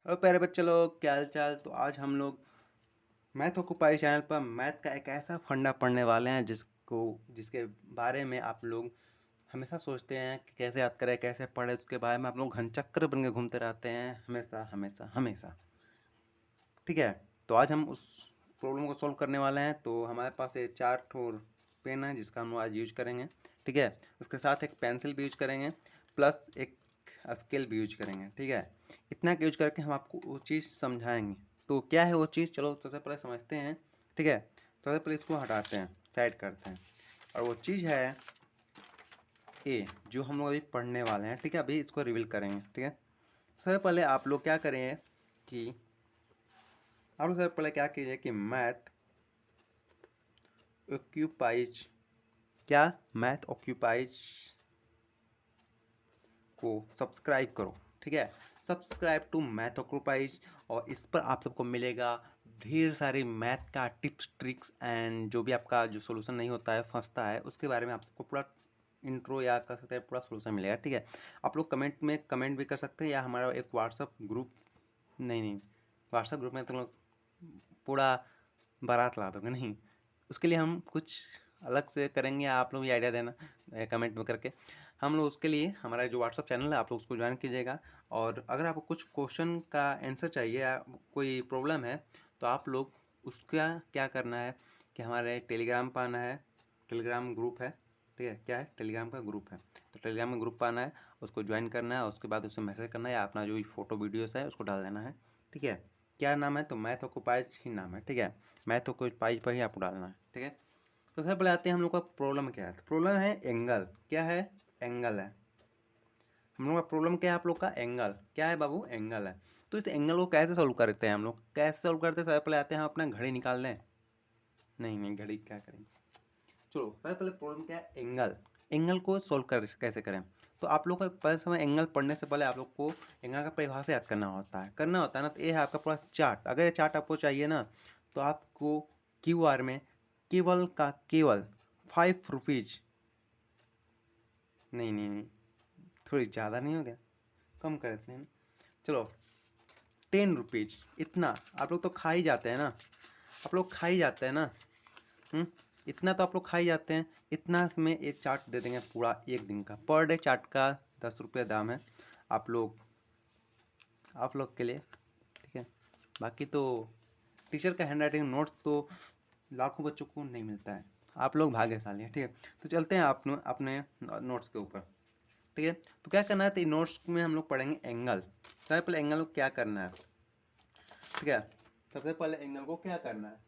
Hello प्यारे बच्चे लोग, क्या हाल चाल। तो आज हम लोग मैथ ऑक्युपाई चैनल पर मैथ का एक ऐसा फंडा पढ़ने वाले हैं जिसके बारे में आप लोग हमेशा सोचते हैं कि कैसे याद करें, कैसे पढ़े। उसके बारे में आप लोग घनचक्कर बन के घूमते रहते हैं हमेशा हमेशा हमेशा। ठीक है, तो आज हम उस प्रॉब्लम को सॉल्व करने वाले हैं। तो हमारे पास ये 4 ठो पेन है जिसका हम आज यूज करेंगे। ठीक है, उसके साथ एक पेंसिल भी यूज करेंगे, प्लस एक स्केल भी यूज करेंगे। ठीक है, इतना यूज करके हम आपको वो चीज़ समझाएंगे। तो क्या है वो चीज़, चलो सबसे पहले समझते हैं। ठीक है, सबसे पहले इसको हटाते हैं, साइड करते हैं। और वो चीज़ है ए, जो हम लोग अभी पढ़ने वाले हैं। ठीक है, अभी इसको रिवील करेंगे। ठीक है, सबसे पहले आप लोग क्या करेंगे कि आप लोग सबसे पहले क्या कीजिए कि मैथ ऑक्यूपाइज, क्या मैथ ऑक्यूपाइज को सब्सक्राइब करो। ठीक है, सब्सक्राइब टू मैथ ऑक्यूपाइज। और इस पर आप सबको मिलेगा ढेर सारे मैथ का टिप्स ट्रिक्स एंड जो भी आपका जो सोल्यूशन नहीं होता है, फंसता है, उसके बारे में आप सबको पूरा इंट्रो या कर सकते हैं, पूरा सोल्यूशन मिलेगा। ठीक है, आप लोग कमेंट में कमेंट भी कर सकते हैं, या हमारा एक व्हाट्सअप ग्रुप, नहीं, व्हाट्सअप ग्रुप में तुम लोग पूरा बारात ला दोगे नहीं। उसके लिए हम कुछ अलग से करेंगे, आप लोग ये आइडिया देना कमेंट में करके। हम लोग उसके लिए हमारा जो व्हाट्सअप चैनल है आप लोग उसको ज्वाइन कीजिएगा। और अगर आपको कुछ क्वेश्चन का आंसर चाहिए या कोई प्रॉब्लम है, तो आप लोग उसका क्या करना है कि हमारे टेलीग्राम पर आना है। टेलीग्राम ग्रुप है, ठीक है, क्या है, टेलीग्राम का ग्रुप है। तो टेलीग्राम में ग्रुप पर आना है, उसको ज्वाइन करना है, उसके बाद उसे मैसेज करना है या अपना जो फोटो वीडियोस है उसको डाल देना है। ठीक है, क्या नाम है, तो मैथ ऑक्युपाइज ही नाम है। ठीक है, मैथ ऑक्युपाइज पर ही आपको डालना है। ठीक है, तो सबसे पहले आते हैं हम लोग का प्रॉब्लम क्या है। प्रॉब्लम है एंगल। क्या है, एंगल है। हम लोग का प्रॉब्लम क्या है, आप लोग का एंगल क्या है बाबू, एंगल है। तो इस एंगल को कैसे सोल्व करते हैं हम लोग, कैसे सोल्व करते हैं। सबसे पहले आते हैं हम अपना घड़ी निकाल लें। नहीं, घड़ी क्या करेंगे, चलो सबसे पहले प्रॉब्लम क्या है, एंगल। एंगल को सोल्व कर कैसे करें। तो आप लोग को पहले समय एंगल पढ़ने से पहले आप लोग को एंगल का परिभाषा याद करना होता है ना। तो ये है आपका पूरा चार्ट। अगर ये चार्ट आपको चाहिए ना, तो आपको QR में केवल 5 रुपीज, नहीं, थोड़ी ज़्यादा नहीं हो गया, कम कर देते हैं, चलो 10 रुपीज। इतना आप लोग तो खा ही जाते हैं ना, आप लोग खा ही जाते हैं ना। इतना तो आप लोग खा ही जाते हैं। इतना में एक चार्ट दे देंगे पूरा एक दिन का, पर डे चार्ट का 10 रुपये दाम है आप लोग के लिए। ठीक है, बाकी तो टीचर का हैंड राइटिंग नोट्स तो लाखों बच्चों को नहीं मिलता है, आप लोग भाग्यशाली हैं। ठीक है, तो चलते हैं आप अपने नोट्स के ऊपर। ठीक है, तो क्या करना है, तो नोट्स में हम लोग पढ़ेंगे एंगल। सबसे पहले एंगल को क्या करना है। ठीक है, सबसे पहले एंगल को क्या करना है,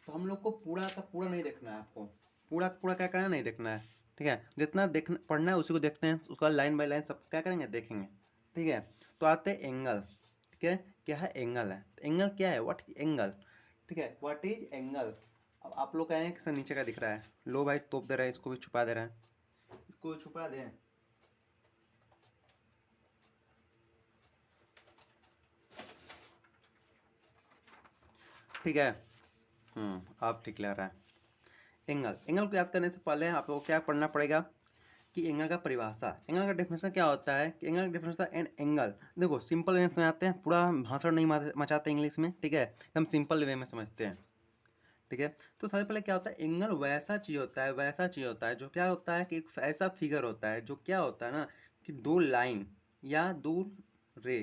तो हम लोग को पूरा का पूरा नहीं देखना है, आपको पूरा का पूरा क्या करना है, नहीं देखना है। ठीक है, जितना देखना पढ़ना है उसी को देखते हैं, उसका लाइन बाय लाइन सब क्या करेंगे, देखेंगे। ठीक है, तो आते हैं एंगल। ठीक है, क्या है, एंगल है। तो एंगल क्या है, व्हाट इज एंगल। ठीक है, व्हाट इज एंगल। अब आप लोग कहें कि सर नीचे का दिख रहा है, लो भाई तोप दे रहा है, इसको भी छुपा दे रहा है, इसको छुपा दें। ठीक है, आप ठीक लग रहा है। एंगल को याद करने से पहले आप लोगों को क्या पढ़ना पड़ेगा कि एंगल का परिभाषा, एंगल का डेफिनेशन क्या होता है कि एंगल का डेफिनेशन एन एंगल। देखो सिंपल वे में समझाते हैं, पूरा भाषण नहीं मचाते इंग्लिश में। ठीक है, एकदम सिंपल वे में समझते हैं। ठीक है, तो सबसे पहले क्या होता है, एंगल वैसा चीज़ होता है जो क्या होता है कि एक ऐसा फिगर होता है जो क्या होता है ना, कि दो लाइन या दो रे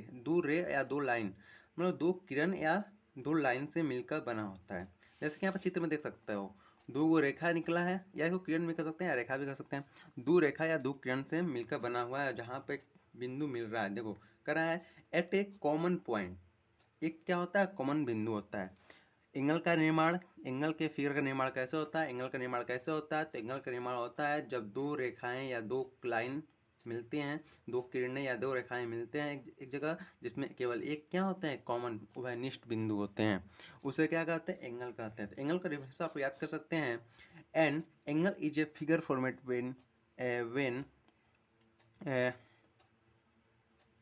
या दो लाइन, मतलब दो किरण या दो लाइन से मिलकर बना होता है। जैसे कि यहाँ पर चित्र में देख सकते हो, दो गो रेखा निकला है, या इसको किरण भी कर सकते हैं या रेखा भी कर सकते हैं। दो रेखा या दो किरण से मिलकर बना हुआ है, जहाँ पे बिंदु मिल रहा है, देखो कर रहा है एट ए कॉमन पॉइंट। एक क्या होता है, कॉमन बिंदु होता है। एंगल का निर्माण, एंगल के फिगर का निर्माण कैसे होता है, एंगल का निर्माण कैसे होता है, तो एंगल का निर्माण होता है जब दो रेखाएं या दो लाइन मिलती हैं, दो किरणें या दो रेखाएं मिलते हैं एक जगह, जिसमें केवल एक क्या होते हैं, कॉमन उभयनिष्ठ बिंदु होते हैं, उसे क्या कहते हैं, एंगल कहते हैं। तो एंगल का डिफरेंस आप याद कर सकते हैं, an angle is a figure format when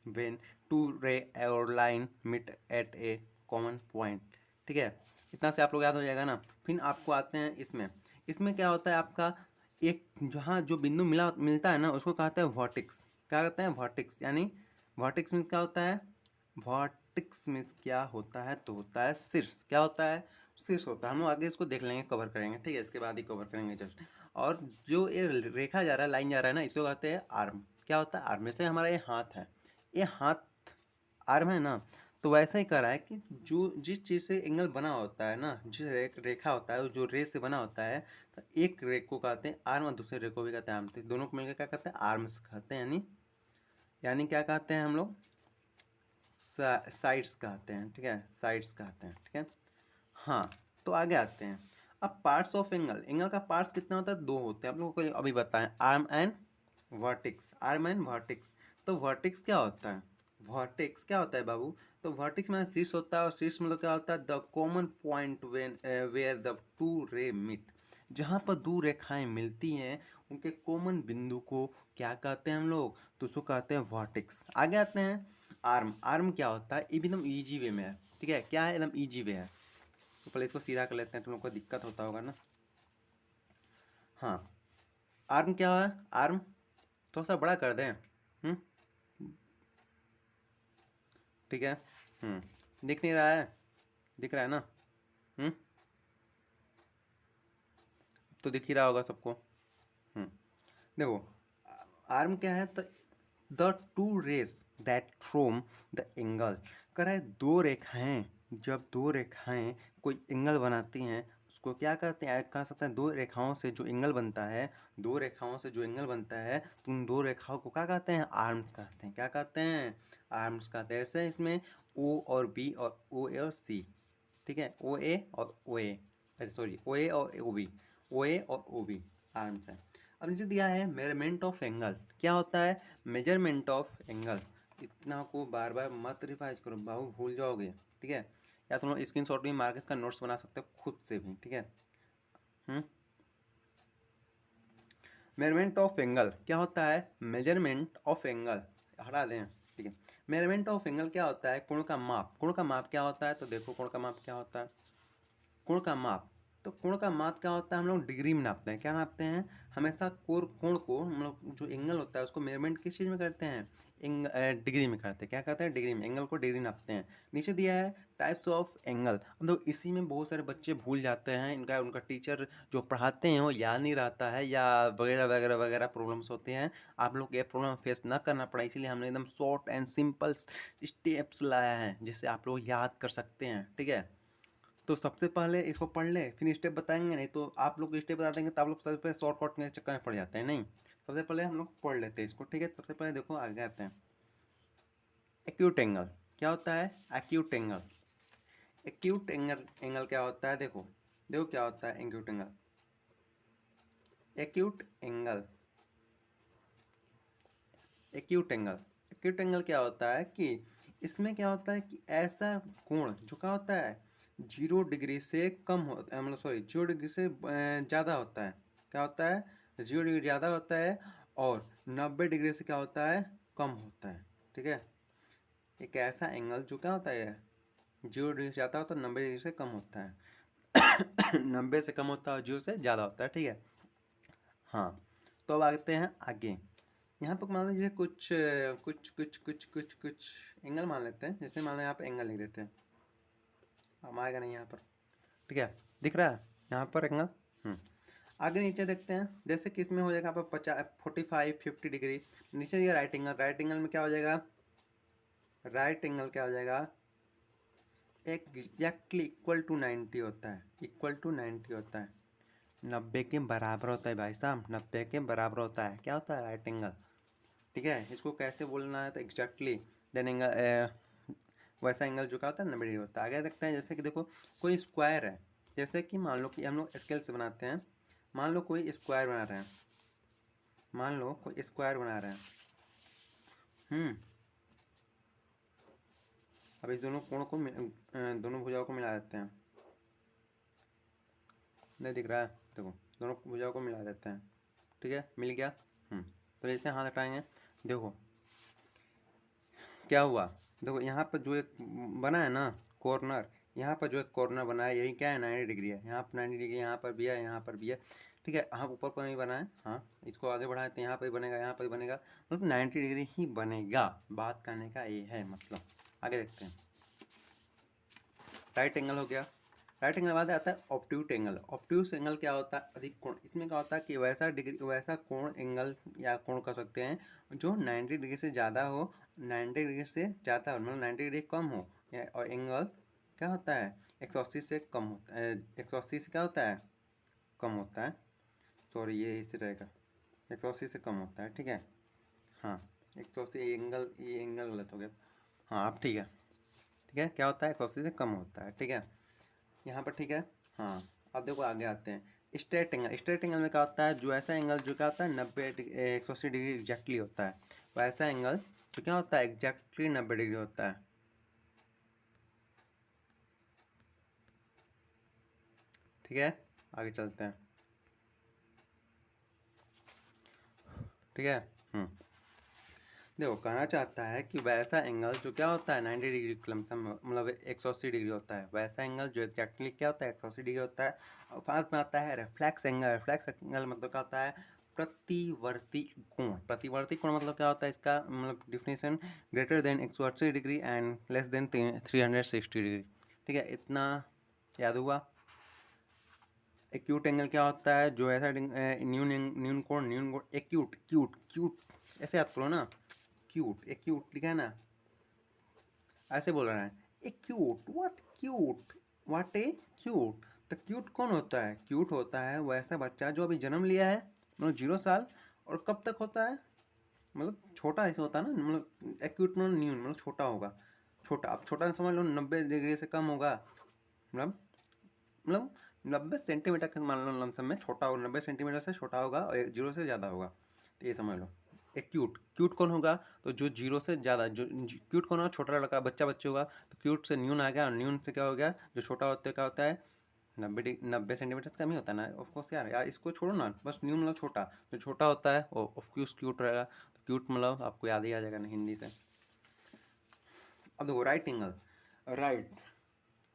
when two ray or line meet at a common point। ठीक है, इतना से आप लोग याद हो जाएगा ना। फिर आपको आते हैं इसमें, इसमें क्या होता है आपका, एक जहाँ जो बिंदु मिलता है ना उसको कहते हैं वर्टेक्स। क्या कहते हैं, वर्टेक्स। यानी वर्टेक्स मीन्स क्या होता है, ट्रिक्स मीन्स क्या होता है, तो होता है शीर्ष। क्या होता है? शीर्ष होता है। हम लोग आगे इसको देख लेंगे, कवर करेंगे, ठीक है, इसके बाद ही कवर करेंगे जस्ट। और जो ये रेखा जा रहा है, लाइन जा रहा है ना, इसको कहते हैं आर्म। क्या होता है आर्म? जैसे हमारा ये हाथ है, ये हाथ आर्म है ना, तो वैसा ही कर रहा है कि जो जिस चीज़ से एंगल बना होता है ना, जिस रेखा होता है, जो रे से बना होता है, तो एक रे को कहते हैं आर्म और दूसरे रे को भी कहते हैं आर्म। तो दोनों को मिलकर क्या कहते हैं? आर्म्स कहते हैं। यानी क्या कहते हैं हम लोग? साइड्स कहते हैं, ठीक है, साइड्स कहते हैं, ठीक है। हाँ, तो आगे आते हैं। अब पार्ट्स ऑफ एंगल, एंगल का पार्ट्स कितना होता है? दो होते हैं। आप लोगों को अभी बताएं, arm and vertices, arm and vertices. तो वर्टिक्स क्या होता है? वर्टिक्स क्या होता है बाबू? तो वर्टिक्स में शीर्ष होता है, और शीर्ष मतलब क्या होता है? The common point when where the two ray meet. जहाँ पर दो रेखाएं मिलती हैं, उनके कॉमन बिंदु को क्या कहते हैं हम लोग? तो उसको कहते हैं वर्टिक्स। आगे आते हैं आर्म। आर्म क्या होता है? ये भी एकदम ईजी वे में है, ठीक है। क्या है? एकदम ईजी वे है। तो पहले इसको सीधा कर लेते हैं, तुम लोग को दिक्कत होता होगा ना। हाँ, आर्म क्या है? आर्म थोड़ा सा बड़ा कर दें, ठीक है। दिख नहीं रहा है? दिख रहा है ना? तो दिख ही रहा होगा सबको। देखो, आर्म क्या है? तो the two rays that from the angle. कर है दो रेखाएं, जब दो रेखाएं कोई एंगल बनाती हैं, उसको क्या कहते हैं? कह सकते हैं दो रेखाओं से जो एंगल बनता है, दो रेखाओं से जो एंगल बनता है, तो उन दो रेखाओं को क्या कहते हैं? आर्म्स कहते हैं। क्या कहते हैं? आर्म्स कहते हैं। जैसे इसमें ओ और बी और ओ ए और सी, ठीक है, ओ ए और ओ ए, सॉरी, ओ ए और ओ बी, ओ ए और ओ बी आर्म्स है। अब नीचे दिया है मेजरमेंट ऑफ एंगल। क्या होता है मेजरमेंट ऑफ एंगल? इतना को बार बार मत रिवाइज करो बाबू, भूल जाओगे, ठीक है। या तुम लोग स्क्रीन शॉट भी मार के इसका नोट्स बना सकते हो खुद से भी, ठीक है। मेजरमेंट ऑफ एंगल क्या होता है? मेजरमेंट ऑफ एंगल हटा दें, ठीक है। मेजरमेंट ऑफ एंगल क्या होता है? कोण का माप। कोण का माप क्या होता है? तो देखो, कोण का माप क्या होता है? कोण का माप, तो कोण का माप क्या होता है? हम लोग डिग्री में नापते हैं। क्या नापते हैं? हमेशा कोण को हम लोग, जो एंगल होता है उसको मेजरमेंट किस चीज़ में करते हैं? डिग्री में करते हैं। क्या करते हैं? डिग्री में, एंगल को डिग्री नापते हैं। नीचे दिया है टाइप्स ऑफ एंगल। अब तो इसी में बहुत सारे बच्चे भूल जाते हैं, इनका उनका टीचर जो पढ़ाते हैं वो याद नहीं रहता है, या वगैरह वगैरह वगैरह प्रॉब्लम्स होते हैं। आप लोग ये प्रॉब्लम फेस ना करना पड़ा, इसीलिए हमने एकदम शॉर्ट एंड सिंपल स्टेप्स लाया है, जिससे आप लोग याद कर सकते हैं, ठीक है। तो सबसे पहले इसको पढ़ ले, फिर स्टेप बताएंगे, नहीं तो आप लोग स्टेप बता देंगे तो आप लोग सबसे पहले शॉर्टकट के चक्कर में पड़ जाते हैं। नहीं, सबसे पहले हम लोग पढ़ लेते हैं इसको, ठीक है। सबसे पहले देखो, आगे आते हैं। एक्यूट एंगल क्या होता है? Acute angle, acute angle, angle क्या होता है? देखो देखो क्या होता है acute angle. Acute angle, acute angle, acute angle क्या होता है कि इसमें क्या होता है कि ऐसा कोण जो क्या होता है 0 डिग्री से कम होता है, मतलब सॉरी 0 डिग्री से ज़्यादा होता है। क्या होता है? 0 डिग्री ज़्यादा होता है, और 90 डिग्री से क्या होता है? कम होता है, ठीक है। एक ऐसा एंगल जो क्या होता है 0 डिग्री से ज़्यादा होता है, 90 डिग्री से कम होता है। 90 से कम होता है और 0 से ज़्यादा होता है, ठीक है। हाँ, तो अब आते हैं आगे। यहाँ पर मान लीजिए कुछ कुछ कुछ कुछ कुछ कुछ एंगल मान लेते हैं। जैसे मान लो यहाँ पर एंगल लिख देते हैं, हम आएगा नहीं यहाँ पर, ठीक है। दिख रहा है यहाँ पर एंगल। आगे नीचे देखते हैं, जैसे कि इसमें हो जाएगा यहाँ पर 45-50 डिग्री। नीचे दिया राइट एंगल। राइट एंगल में क्या हो जाएगा? राइट एंगल क्या हो जाएगा? एग्जैक्टली इक्वल टू 90 होता है, इक्वल टू 90 होता है, 90 के बराबर होता है भाई साहब, 90 के बराबर होता है। क्या होता है? राइट एंगल, ठीक है। इसको कैसे बोलना है? तो एग्जैक्टली देन एंगल, वैसा एंगल जो क्या होता है 90 डिग्री होता है। आगे देखते हैं, जैसे कि देखो कोई स्क्वायर है, जैसे कि मान लो कि हम लोग स्केल से बनाते हैं। मान लो कोई स्क्वायर बना रहे हैं, मान लो कोई स्क्वायर बना रहे हैं। अब इस दोनों कोण को दोनों भुजाओं को मिला देते हैं। नहीं दिख रहा है? देखो, दोनों भुजाओं को मिला देते हैं, ठीक है, मिल गया। तो जैसे हाथ हटाएंगे, देखो क्या हुआ। देखो यहाँ पर जो एक बना है ना कॉर्नर, यहाँ पर जो एक कॉर्नर बना है, यही क्या है 90 डिग्री है। यहाँ पर 90 डिग्री, यहाँ पर भी है, यहाँ पर भी है, ठीक है। हाँ, ऊपर पर नहीं बना है। हाँ, इसको आगे बढ़ाए तो यहाँ पर भी बनेगा, यहाँ पर भी बनेगा, मतलब 90 डिग्री ही बनेगा। बात करने का ये है मतलब। आगे देखते हैं। राइट एंगल हो गया। राइट एंगल बाद आता है ऑब्ट्यूज एंगल। ऑब्ट्यूज एंगल क्या होता है? अधिक कोण। इसमें क्या होता है कि वैसा कोण एंगल या कोण कर सकते हैं जो 90 डिग्री से ज़्यादा हो, 90 डिग्री से ज़्यादा हो, मतलब 90 डिग्री कम हो, और एंगल क्या होता है 180 से कम होता है, 180 से क्या होता है कम होता है, सॉरी ये इसे रहेगा 180 से कम होता है, ठीक है। हाँ 180, ये एंगल गलत हो गया। हाँ अब ठीक है, ठीक है, क्या होता है 180 से कम होता है, ठीक है यहाँ पर, ठीक है। हाँ अब देखो आगे आते हैं स्ट्रेट एंगल। स्ट्रेट एंगल में क्या होता है, जो ऐसा एंगल जो क्या होता है 180 डिग्री एग्जैक्टली होता है, वैसा एंगल जो क्या होता है एग्जैक्टली 90 डिग्री होता है, ठीक है। आगे चलते हैं, ठीक है। देखो कहना चाहता है कि वैसा एंगल जो क्या होता है 90 डिग्री लमसम, मतलब 180 डिग्री होता है, वैसा एंगल जो एग्जैक्टली क्या होता है 180 डिग्री होता है। और बाद में आता है रिफ्लेक्स एंगल। रिफ्लेक्स एंगल मतलब क्या होता है प्रतिवर्ती कोण। प्रतिवर्ती कोण मतलब क्या होता है, इसका मतलब definition greater than 180 degree and less than 360 degree, ठीक है। इतना याद हुआ। एक्यूट एंगल क्या होता है, जो ऐसा न्यून कोण एक्यूट क्यूट क्यूट ऐसे याद करो ना, क्यूट एक्यूट लिखा है ना, ऐसे बोल रहा है ए क्यूट, व्हाट ए क्यूट। तो क्यूट कौन होता है? क्यूट होता है वैसा बच्चा जो अभी जन्म लिया है, मतलब 0 साल, और कब तक होता है, मतलब छोटा ऐसे होता है ना, मतलब एक्यूट मतलब न्यून मतलब छोटा होगा, छोटा। अब छोटा समझ लो 90 डिग्री से कम होगा, मतलब 90 सेंटीमीटर का मान लो लमसम में छोटा होगा, 90 सेंटीमीटर से छोटा होगा और 0 से ज़्यादा होगा, तो ये समझ लो। एक क्यूट, क्यूट कौन होगा, तो जो 0 से ज़्यादा, जो क्यूट कौन होगा, छोटा लड़का बच्चा बच्चे होगा, तो क्यूट से न्यून आ गया, और न्यून से क्या हो गया, जो छोटा होता है क्या होता है 90 सेंटीमीटर से कम ही होता है ना, ऑफकोर्स यार इसको छोड़ो ना, बस न्यून मतलब छोटा, जो छोटा होता है वो ऑफकोर्स क्यूट रहेगा। तो क्यूट मतलब आपको याद ही आ जाएगा ना हिंदी से। अब देखो राइट एंगल। राइट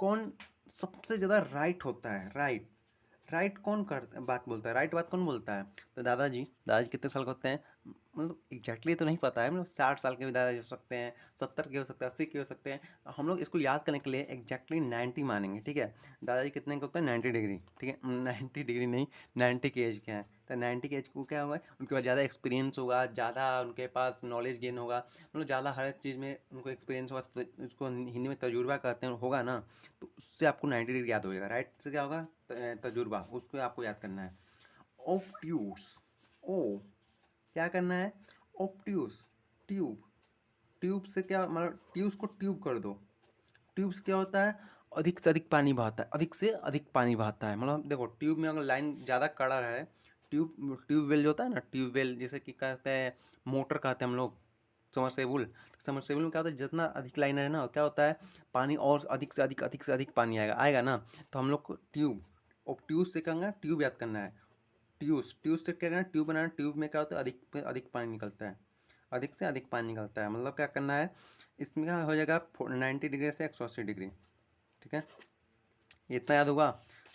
कौन सबसे ज़्यादा राइट होता है, राइट राइट कौन कर बात बोलता है, राइट बात कौन बोलता है, तो दादाजी कितने साल के होते हैं, मतलब एग्जैक्टली तो नहीं पता है, मतलब 60 साल के भी दादाजी हो सकते हैं, 70 के हो सकते हैं, 80 के हो सकते हैं। हम लोग इसको याद करने के लिए एग्जैक्टली 90 मानेंगे, ठीक है। दादाजी कितने के होते हैं 90 डिग्री, ठीक है 90 डिग्री नहीं, 90 के एज के हैं, तो 90 के एज को क्या होगा, उनके पास ज़्यादा एक्सपीरियंस होगा, ज़्यादा उनके पास नॉलेज गेन होगा, मतलब ज़्यादा हर एक चीज़ में उनको एक्सपीरियंस होगा, तो उसको हिंदी में तजुर्बा कहते हैं, होगा ना, तो उससे आपको 90 डिग्री याद हो जाएगा। राइट से क्या होगा तजुर्बा, उसको आपको याद करना है। ऑब्ट्यूस, ओ क्या करना है, ऑब्ट्यूस ट्यूब। ट्यूब से क्या मतलब ट्यूब को ट्यूब कर दो। ट्यूब से क्या होता है अधिक से अधिक पानी बहाता है, अधिक से अधिक पानी बहाता है, मतलब देखो ट्यूब में अगर लाइन ज़्यादा कड़ा है, ट्यूबवेल जो होता है ना, ट्यूबवेल जैसे कि कहते हैं मोटर कहते हैं हम लोग, समरसेबुल। समरसेबुल में क्या होता है जितना अधिक लाइन है ना, क्या होता है पानी और अधिक से अधिक पानी आएगा आएगा ना, तो हम लोग को ट्यूब, और ट्यूब से क्या करना है, ट्यूब याद करना है। ट्यूब ट्यूब से क्या करना है, ट्यूब बनाना। ट्यूब में क्या होता है अधिक से अधिक पानी निकलता है, अधिक से अधिक पानी निकलता है, मतलब क्या करना है इसमें क्या हो जाएगा 90 डिग्री से 180 डिग्री, ठीक है। ये इतना याद होगा।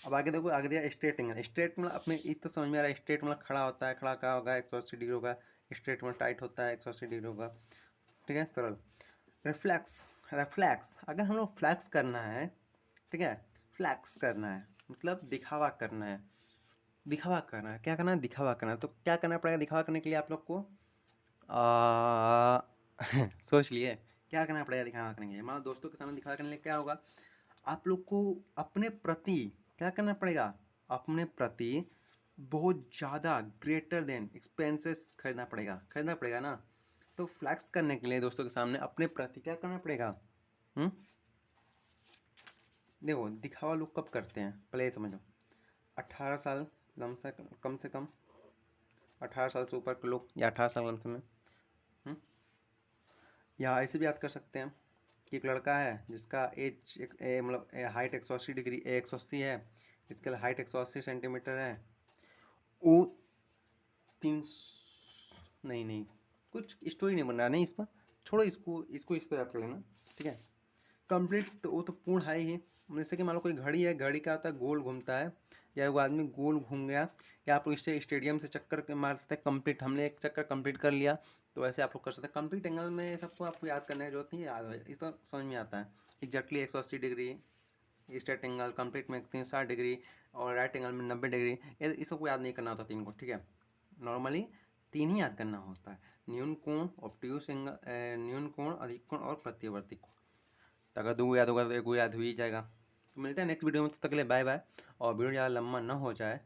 अब आगे देखो, आगे दिया स्ट्रेट एंगल। स्ट्रेट मतलब अपने इतना समझ में आ रहा है, स्ट्रेट मतलब खड़ा होता है, खड़ा क्या होगा 180 डिग्री होगा, स्ट्रेट मतलब टाइट होता है 180 डिग्री होगा, ठीक है सरल। रिफ्लेक्स, रिफ्लेक्स अगर हम लोग फ्लैक्स करना है, ठीक है, फ्लैक्स करना है मतलब दिखावा करना है, दिखावा करना है, क्या करना है दिखावा करना है, तो क्या करना पड़ेगा दिखावा करने के लिए आप लोग को आ, सोच लिए क्या करना पड़ेगा दिखावा करने के लिए, मान लो दोस्तों के सामने दिखावा करने के लिए क्या होगा, आप लोग को अपने प्रति क्या करना पड़ेगा, अपने प्रति बहुत ज़्यादा ग्रेटर देन एक्सपेंसेस खरीदना पड़ेगा ना। तो फ्लैक्स करने के लिए दोस्तों के सामने अपने प्रति क्या करना पड़ेगा। हम्म देखो दिखावा लोग कब करते हैं पहले ये समझो, 18 साल कम से कम 18 साल से ऊपर के लोग, या 18 साल लमसम में। हम्म? या ऐसे भी याद कर सकते हैं कि एक लड़का है जिसका एज मतलब हाइट 180 डिग्री 180 है, जिसका हाइट 180 सेंटीमीटर है, वो तीन, नहीं कुछ स्टोरी नहीं बन रहा नहीं इस पर, छोड़ो इसको इसको इस पर याद कर लेना, ठीक है। कंप्लीट तो वो तो पूर्ण है ही। जैसे कि मान लो कोई घड़ी है, घड़ी क्या होता है गोल घूमता है, या वो आदमी गोल घूम गया, या आप लोग इससे स्टेडियम से चक्कर मार सकते हैं कंप्लीट, हमने एक चक्कर कंप्लीट कर लिया, तो ऐसे आप लोग कर सकते हैं। कंप्लीट एंगल में सबको आपको याद करने की जरूरत नहीं है, याद हो इस तो समझ में आता है exactly 180 degree, straight angle, complete में 360 डिग्री और राइट एंगल में 90 डिग्री, ये इस सबको याद नहीं करना होता 3 को, ठीक है। नॉर्मली 3 ही याद करना होता है, न्यून कोण, ऑब्ट्यूस एंगल, न्यून कोण, अधिक कोण और प्रत्यावर्ती कोण। तो अगर 2 याद होगा तो 1 याद हो ही जाएगा। तो मिलते हैं नेक्स्ट वीडियो में, तब तक के लिए बाय बाय। और वीडियो ज़्यादा लंबा ना हो जाए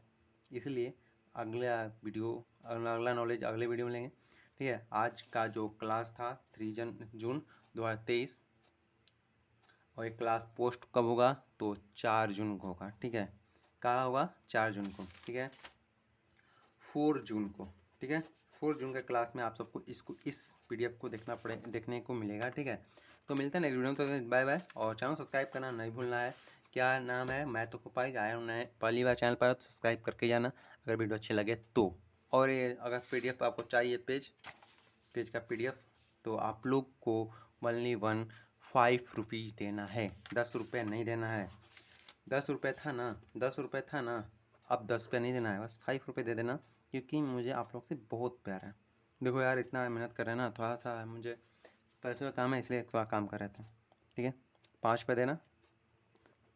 इसलिए अगला वीडियो, अगला नॉलेज अगले वीडियो में लेंगे, ठीक है। आज का जो क्लास था 3 जून 2023, और एक क्लास पोस्ट कब होगा तो 4 जून को होगा, ठीक है। कहाँ होगा? 4 जून को, ठीक है। 4 जून को, ठीक है। 4 जून के क्लास में आप सबको इस PDF को देखने को मिलेगा, ठीक है। तो मिलते हैं नेक्स्ट वीडियो में, तो बाय बाय। और चैनल सब्सक्राइब करना नहीं भूलना है। क्या नाम है? मैं तो पाई आया हूँ नए पहली बार चैनल पर, तो सब्सक्राइब करके जाना अगर वीडियो अच्छे लगे तो। और ये अगर PDF आपको चाहिए पेज का PDF, तो आप लोग को ओनली 5 रुपीज़ देना है, 10 रुपये नहीं देना है। 10 रुपये था ना, 10 रुपये था ना, अब 10 रुपये नहीं देना है, बस 5 रुपये दे देना, क्योंकि मुझे आप लोग से बहुत प्यार है। देखो यार, इतना मेहनत कर रहे हैं ना, थोड़ा सा मुझे पैसों का काम है, इसलिए थोड़ा काम कर रहे थे, ठीक है। 5 रुपये देना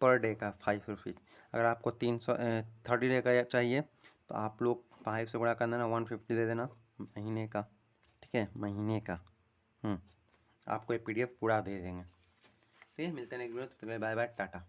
पर डे का, 5 रुपीज़। अगर आपको 30 डे का चाहिए तो आप लोग 5 से गुणा कर देना, 150 दे देना महीने का, ठीक है, महीने का। आपको ये PDF पूरा दे देंगे, ठीक है। मिलते हैं नेक्स्ट वीडियो, तो बाय बाय, टाटा।